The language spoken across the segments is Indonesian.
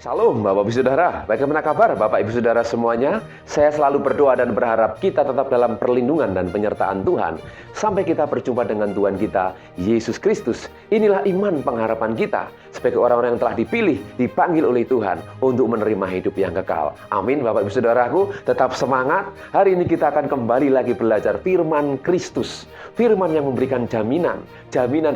Salam Bapak Ibu Saudara, bagaimana kabar Bapak Ibu Saudara semuanya? Saya selalu berdoa dan berharap kita tetap dalam perlindungan dan penyertaan Tuhan sampai kita berjumpa dengan Tuhan kita, Yesus Kristus. Inilah iman pengharapan kita sebagai orang-orang yang telah dipilih, dipanggil oleh Tuhan untuk menerima hidup yang kekal. Amin Bapak Ibu Saudaraku, tetap semangat. Hari ini kita akan kembali lagi belajar firman Kristus. Firman yang memberikan jaminan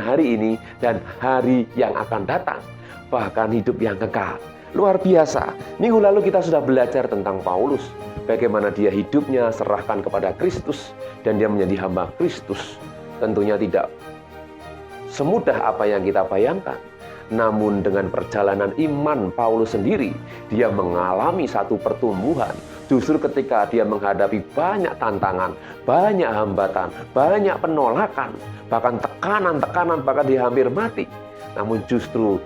hari ini dan hari yang akan datang. Bahkan hidup yang kekal. Luar biasa, minggu lalu kita sudah belajar tentang Paulus. Bagaimana dia hidupnya serahkan kepada Kristus dan dia menjadi hamba Kristus. Tentunya tidak semudah apa yang kita bayangkan. Namun dengan perjalanan iman Paulus sendiri, dia mengalami satu pertumbuhan. Justru ketika dia menghadapi banyak tantangan, banyak hambatan, banyak penolakan, bahkan tekanan, bahkan dia hampir mati. Namun justru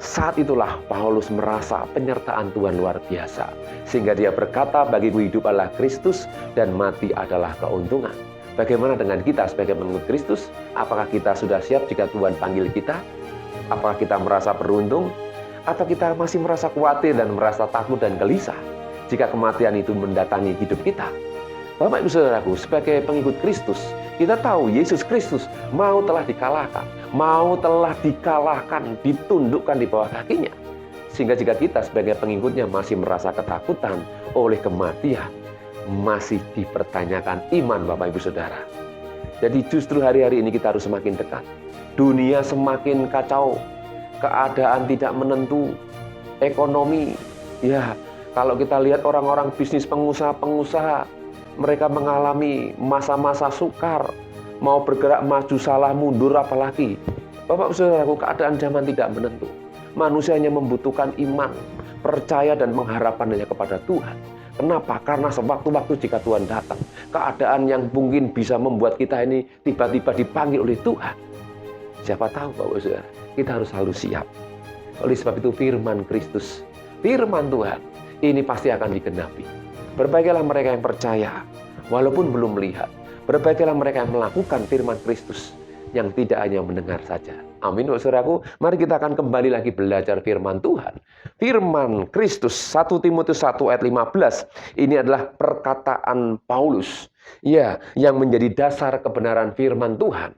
saat itulah Paulus merasa penyertaan Tuhan luar biasa. Sehingga dia berkata, bagiku hidup adalah Kristus dan mati adalah keuntungan. Bagaimana dengan kita sebagai pengikut Kristus? Apakah kita sudah siap jika Tuhan panggil kita? Apakah kita merasa beruntung? Atau kita masih merasa khawatir dan merasa takut dan gelisah jika kematian itu mendatangi hidup kita? Bapak Ibu Saudaraku, sebagai pengikut Kristus, kita tahu Yesus Kristus mau telah dikalahkan, ditundukkan di bawah kakinya. Sehingga jika kita sebagai pengikutnya masih merasa ketakutan oleh kematian, masih dipertanyakan iman Bapak Ibu Saudara. Jadi justru hari-hari ini kita harus semakin dekat. Dunia semakin kacau, keadaan tidak menentu, ekonomi. Ya, kalau kita lihat orang-orang bisnis pengusaha, mereka mengalami masa-masa sukar, mau bergerak maju salah mundur apalagi. Bapak Saudaraku, keadaan zaman tidak menentu. Manusia hanya membutuhkan iman, percaya dan mengharapkan hanya kepada Tuhan. Kenapa? Karena sewaktu-waktu jika Tuhan datang, keadaan yang mungkin bisa membuat kita ini tiba-tiba dipanggil oleh Tuhan. Siapa tahu Bapak Saudara, kita harus selalu siap. Oleh sebab itu firman Kristus, firman Tuhan, ini pasti akan digenapi. Berbahagialah mereka yang percaya, walaupun belum melihat. Berbahagialah mereka yang melakukan firman Kristus, yang tidak hanya mendengar saja. Amin, saudaraku. Mari kita akan kembali lagi belajar firman Tuhan. Firman Kristus, 1 Timotius 1 ayat 15. Ini adalah perkataan Paulus, ya, yang menjadi dasar kebenaran firman Tuhan.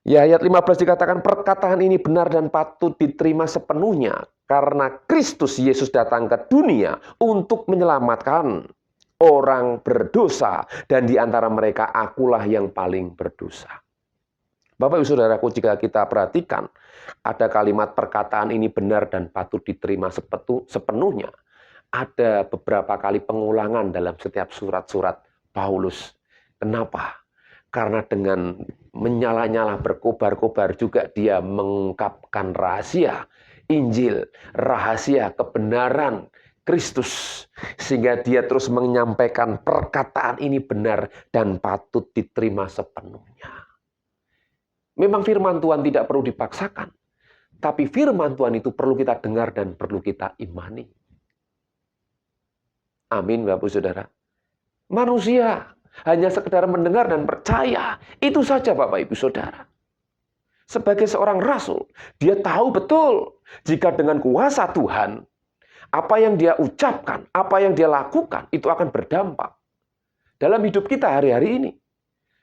Ya, ayat 15 dikatakan, perkataan ini benar dan patut diterima sepenuhnya, karena Kristus Yesus datang ke dunia untuk menyelamatkan orang berdosa, dan di antara mereka akulah yang paling berdosa. Bapak Ibu Saudaraku, jika kita perhatikan, ada kalimat perkataan ini benar dan patut diterima sepenuhnya. Ada beberapa kali pengulangan dalam setiap surat-surat Paulus. Kenapa? Karena dengan menyala-nyala berkobar-kobar juga dia mengungkapkan rahasia Injil, rahasia kebenaran Kristus. Sehingga dia terus menyampaikan perkataan ini benar dan patut diterima sepenuhnya. Memang firman Tuhan tidak perlu dipaksakan. Tapi firman Tuhan itu perlu kita dengar dan perlu kita imani. Amin Bapak Saudara. Manusia hanya sekedar mendengar dan percaya. Itu saja Bapak Ibu Saudara. Sebagai seorang rasul, dia tahu betul jika dengan kuasa Tuhan, apa yang dia ucapkan, apa yang dia lakukan, itu akan berdampak dalam hidup kita hari-hari ini.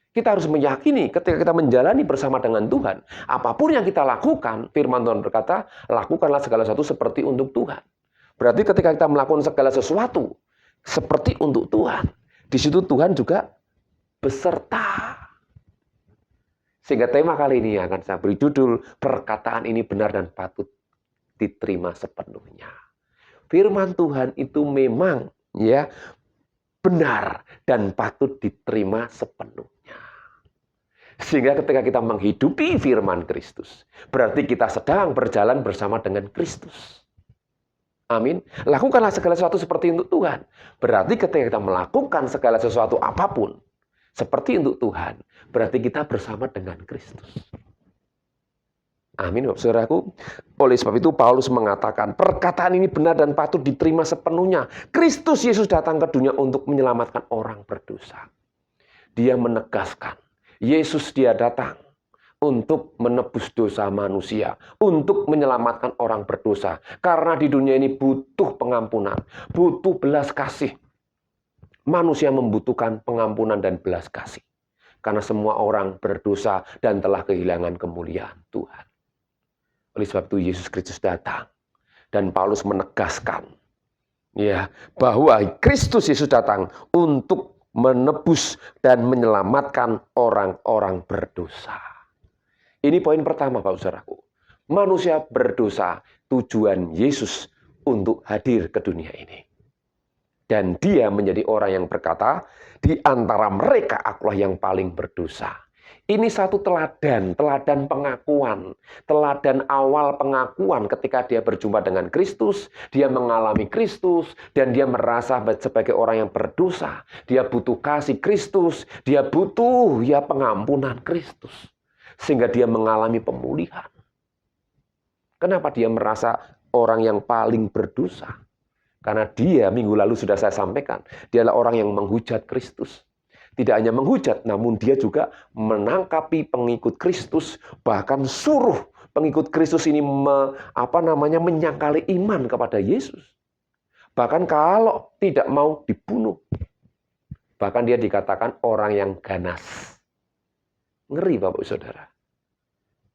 Kita harus meyakini ketika kita menjalani bersama dengan Tuhan, apapun yang kita lakukan, firman Tuhan berkata, lakukanlah segala sesuatu seperti untuk Tuhan. Berarti ketika kita melakukan segala sesuatu seperti untuk Tuhan, di situ Tuhan juga beserta. Sehingga tema kali ini akan saya beri judul, perkataan ini benar dan patut diterima sepenuhnya. Firman Tuhan itu memang ya benar dan patut diterima sepenuhnya. Sehingga ketika kita menghidupi firman Kristus, berarti kita sedang berjalan bersama dengan Kristus. Amin. Lakukanlah segala sesuatu seperti untuk Tuhan. Berarti ketika kita melakukan segala sesuatu apapun seperti untuk Tuhan, berarti kita bersama dengan Kristus. Amin, Bapak Saudaraku. Oleh sebab itu Paulus mengatakan, perkataan ini benar dan patut diterima sepenuhnya. Kristus Yesus datang ke dunia untuk menyelamatkan orang berdosa. Dia menegaskan, Yesus dia datang untuk menebus dosa manusia, untuk menyelamatkan orang berdosa. Karena di dunia ini butuh pengampunan, butuh belas kasih. Manusia membutuhkan pengampunan dan belas kasih. Karena semua orang berdosa dan telah kehilangan kemuliaan Tuhan. Oleh sebab itu Yesus Kristus datang. Dan Paulus menegaskan ya, bahwa Kristus Yesus datang untuk menebus dan menyelamatkan orang-orang berdosa. Ini poin pertama, Bapak Saudaraku. Manusia berdosa, tujuan Yesus untuk hadir ke dunia ini. Dan dia menjadi orang yang berkata, di antara mereka akulah yang paling berdosa. Ini satu teladan pengakuan, teladan awal pengakuan ketika dia berjumpa dengan Kristus, dia mengalami Kristus, dan dia merasa sebagai orang yang berdosa. Dia butuh kasih Kristus, dia butuh pengampunan Kristus. Sehingga dia mengalami pemulihan. Kenapa dia merasa orang yang paling berdosa? Karena dia, minggu lalu sudah saya sampaikan, dia adalah orang yang menghujat Kristus. Tidak hanya menghujat, namun dia juga menangkapi pengikut Kristus, bahkan suruh pengikut Kristus ini menyangkali iman kepada Yesus. Bahkan kalau tidak mau dibunuh. Bahkan dia dikatakan orang yang ganas. Ngeri Bapak Saudara.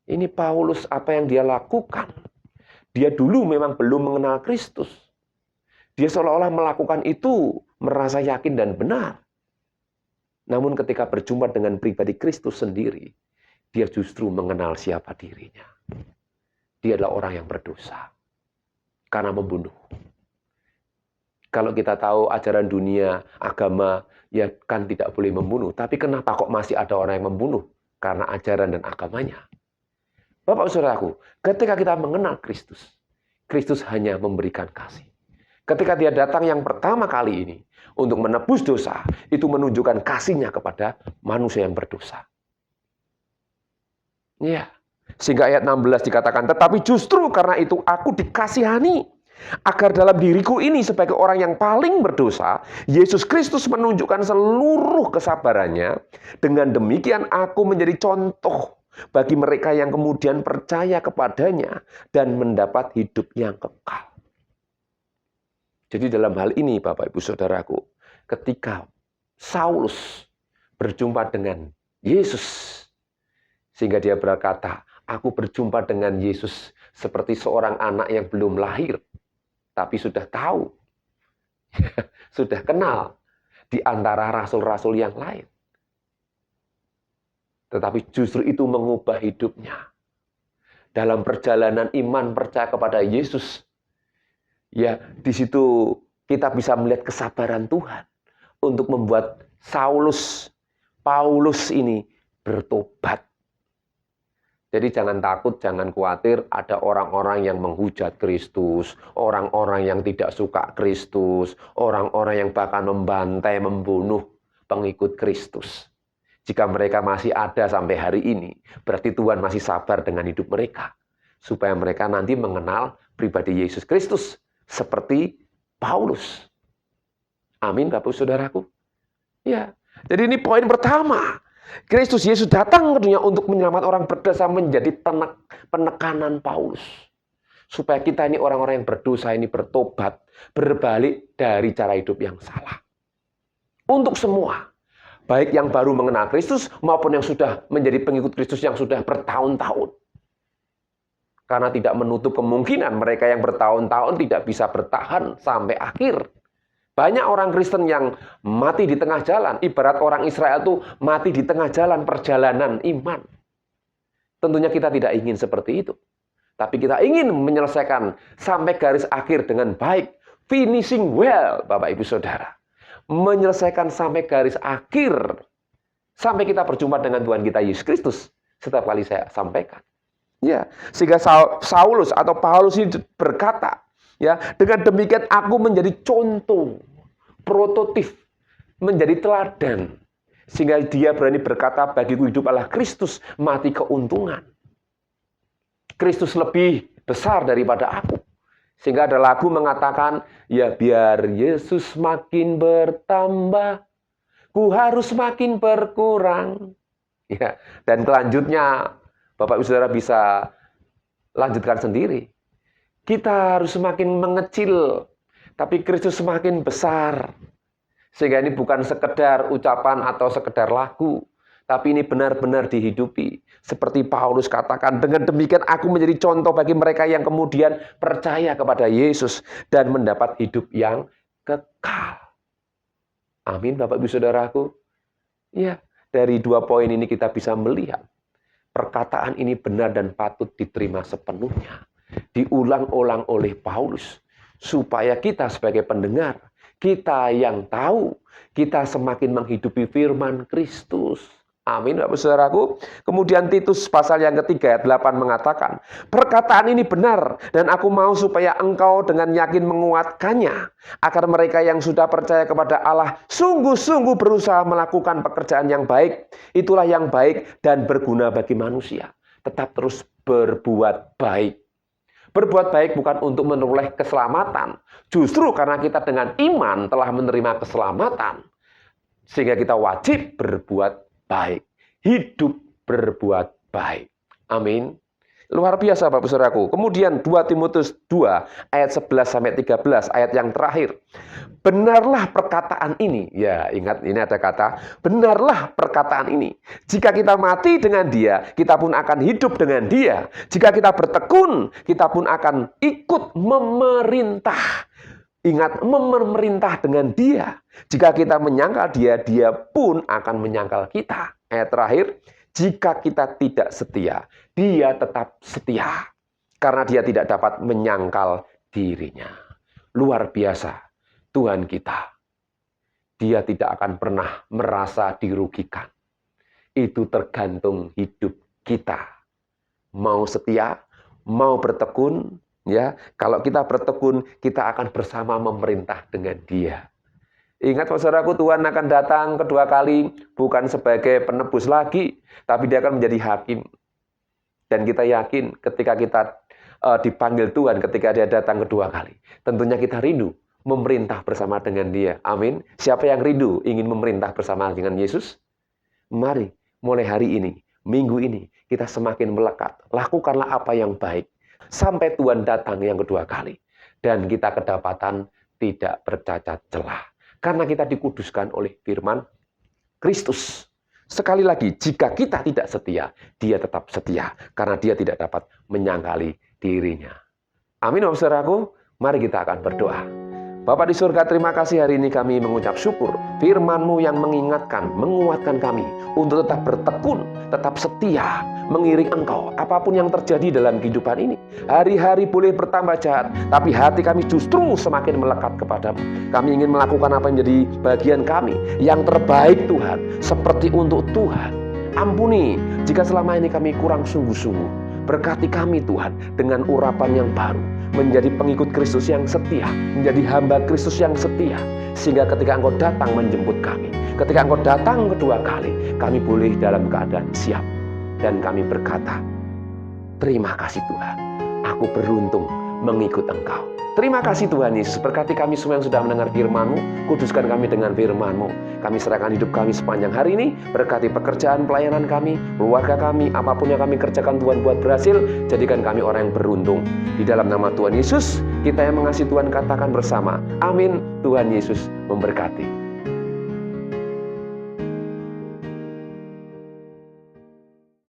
Ini Paulus apa yang dia lakukan. Dia dulu memang belum mengenal Kristus. Dia seolah-olah melakukan itu merasa yakin dan benar. Namun ketika berjumpa dengan pribadi Kristus sendiri, dia justru mengenal siapa dirinya. Dia adalah orang yang berdosa karena membunuh. Kalau kita tahu ajaran dunia, agama, ya kan tidak boleh membunuh. Tapi kenapa kok masih ada orang yang membunuh? Karena ajaran dan agamanya. Bapak Saudaraku, ketika kita mengenal Kristus, Kristus hanya memberikan kasih. Ketika dia datang yang pertama kali ini untuk menebus dosa, itu menunjukkan kasihnya kepada manusia yang berdosa. Ya, sehingga ayat 16 dikatakan, tetapi justru karena itu aku dikasihani, agar dalam diriku ini sebagai orang yang paling berdosa, Yesus Kristus menunjukkan seluruh kesabarannya. Dengan demikian aku menjadi contoh bagi mereka yang kemudian percaya kepadanya dan mendapat hidup yang kekal. Jadi dalam hal ini Bapak Ibu Saudaraku, ketika Saulus berjumpa dengan Yesus, sehingga dia berkata, aku berjumpa dengan Yesus seperti seorang anak yang belum lahir, tapi sudah tahu, sudah kenal di antara rasul-rasul yang lain. Tetapi justru itu mengubah hidupnya. Dalam perjalanan iman percaya kepada Yesus, ya, di situ kita bisa melihat kesabaran Tuhan untuk membuat Paulus ini bertobat. Jadi jangan takut, jangan khawatir ada orang-orang yang menghujat Kristus, orang-orang yang tidak suka Kristus, orang-orang yang bahkan membantai, membunuh pengikut Kristus. Jika mereka masih ada sampai hari ini, berarti Tuhan masih sabar dengan hidup mereka. Supaya mereka nanti mengenal pribadi Yesus Kristus. Seperti Paulus. Amin, Bapak Saudaraku. Ya, jadi ini poin pertama. Kristus Yesus datang ke dunia untuk menyelamatkan orang berdosa menjadi penekanan Paulus. Supaya kita ini orang-orang yang berdosa ini bertobat, berbalik dari cara hidup yang salah. Untuk semua. Baik yang baru mengenal Kristus maupun yang sudah menjadi pengikut Kristus yang sudah bertahun-tahun. Karena tidak menutup kemungkinan mereka yang bertahun-tahun tidak bisa bertahan sampai akhir. Banyak orang Kristen yang mati di tengah jalan. Ibarat orang Israel itu mati di tengah jalan perjalanan iman. Tentunya kita tidak ingin seperti itu. Tapi kita ingin menyelesaikan sampai garis akhir dengan baik. Finishing well, Bapak Ibu Saudara. Menyelesaikan sampai garis akhir. Sampai kita berjumpa dengan Tuhan kita Yesus Kristus. Setiap kali saya sampaikan. Ya, sehingga Saulus atau Paulus ini berkata, ya, dengan demikian aku menjadi contoh, prototip, menjadi teladan. Sehingga dia berani berkata, bagiku hidup adalah Kristus, mati keuntungan. Kristus lebih besar daripada aku. Sehingga ada lagu mengatakan, ya biar Yesus makin bertambah, ku harus makin berkurang. Ya, dan selanjutnya Bapak Ibu Saudara bisa lanjutkan sendiri. Kita harus semakin mengecil, tapi Kristus semakin besar. Sehingga ini bukan sekedar ucapan atau sekedar lagu, tapi ini benar-benar dihidupi. Seperti Paulus katakan, dengan demikian aku menjadi contoh bagi mereka yang kemudian percaya kepada Yesus dan mendapat hidup yang kekal. Amin, Bapak Ibu Saudaraku. Ya, dari 2 poin ini kita bisa melihat perkataan ini benar dan patut diterima sepenuhnya. Diulang-ulang oleh Paulus supaya kita sebagai pendengar, kita yang tahu, kita semakin menghidupi firman Kristus. Amin, Bapak Saudaraku. Kemudian Titus pasal yang ketiga ayat 8 mengatakan, perkataan ini benar dan aku mau supaya engkau dengan yakin menguatkannya, agar mereka yang sudah percaya kepada Allah sungguh-sungguh berusaha melakukan pekerjaan yang baik. Itulah yang baik dan berguna bagi manusia. Tetap terus berbuat baik. Berbuat baik bukan untuk menoleh keselamatan. Justru karena kita dengan iman telah menerima keselamatan, sehingga kita wajib berbuat baik. Hidup berbuat baik. Amin. Luar biasa Bapak Saudaraku. Kemudian 2 Timotius 2 ayat 11-13, ayat yang terakhir. Benarlah perkataan ini. Ya, ingat ini ada kata, benarlah perkataan ini. Jika kita mati dengan dia, kita pun akan hidup dengan dia. Jika kita bertekun, kita pun akan ikut memerintah. Ingat, memerintah dengan dia. Jika kita menyangkal dia, dia pun akan menyangkal kita. Ayat terakhir, jika kita tidak setia, dia tetap setia. Karena dia tidak dapat menyangkal dirinya. Luar biasa, Tuhan kita. Dia tidak akan pernah merasa dirugikan. Itu tergantung hidup kita. Mau setia, mau bertekun, ya. Kalau kita bertekun, kita akan bersama memerintah dengan dia. Ingat saudaraku, Tuhan akan datang kedua kali bukan sebagai penebus lagi, tapi dia akan menjadi hakim. Dan kita yakin ketika kita dipanggil Tuhan, ketika dia datang kedua kali, tentunya kita rindu memerintah bersama dengan dia. Amin. Siapa yang rindu ingin memerintah bersama dengan Yesus? Mari, mulai hari ini, minggu ini, kita semakin melekat. Lakukanlah apa yang baik. Sampai Tuhan datang yang kedua kali. Dan kita kedapatan tidak bercacat celah. Karena kita dikuduskan oleh firman Kristus. Sekali lagi, jika kita tidak setia, dia tetap setia. Karena dia tidak dapat menyangkali dirinya. Amin, Bapak Saudaraku. Mari kita akan berdoa. Bapa di surga, terima kasih hari ini kami mengucap syukur. Firman-Mu yang mengingatkan, menguatkan kami untuk tetap bertekun, tetap setia, mengiring Engkau. Apapun yang terjadi dalam kehidupan ini. Hari-hari boleh bertambah jahat, tapi hati kami justru semakin melekat kepadamu. Kami ingin melakukan apa yang menjadi bagian kami. Yang terbaik Tuhan, seperti untuk Tuhan. Ampuni jika selama ini kami kurang sungguh-sungguh. Berkati kami Tuhan dengan urapan yang baru. Menjadi pengikut Kristus yang setia, menjadi hamba Kristus yang setia, sehingga ketika Engkau datang menjemput kami, ketika Engkau datang kedua kali, kami boleh dalam keadaan siap, dan kami berkata, terima kasih Tuhan, aku beruntung mengikut Engkau. Terima kasih Tuhan Yesus, berkati kami semua yang sudah mendengar firman-Mu, kuduskan kami dengan firman-Mu. Kami serahkan hidup kami sepanjang hari ini, berkati pekerjaan pelayanan kami, keluarga kami, apapun yang kami kerjakan Tuhan buat berhasil, jadikan kami orang yang beruntung. Di dalam nama Tuhan Yesus, kita yang mengasihi Tuhan katakan bersama, amin. Tuhan Yesus memberkati.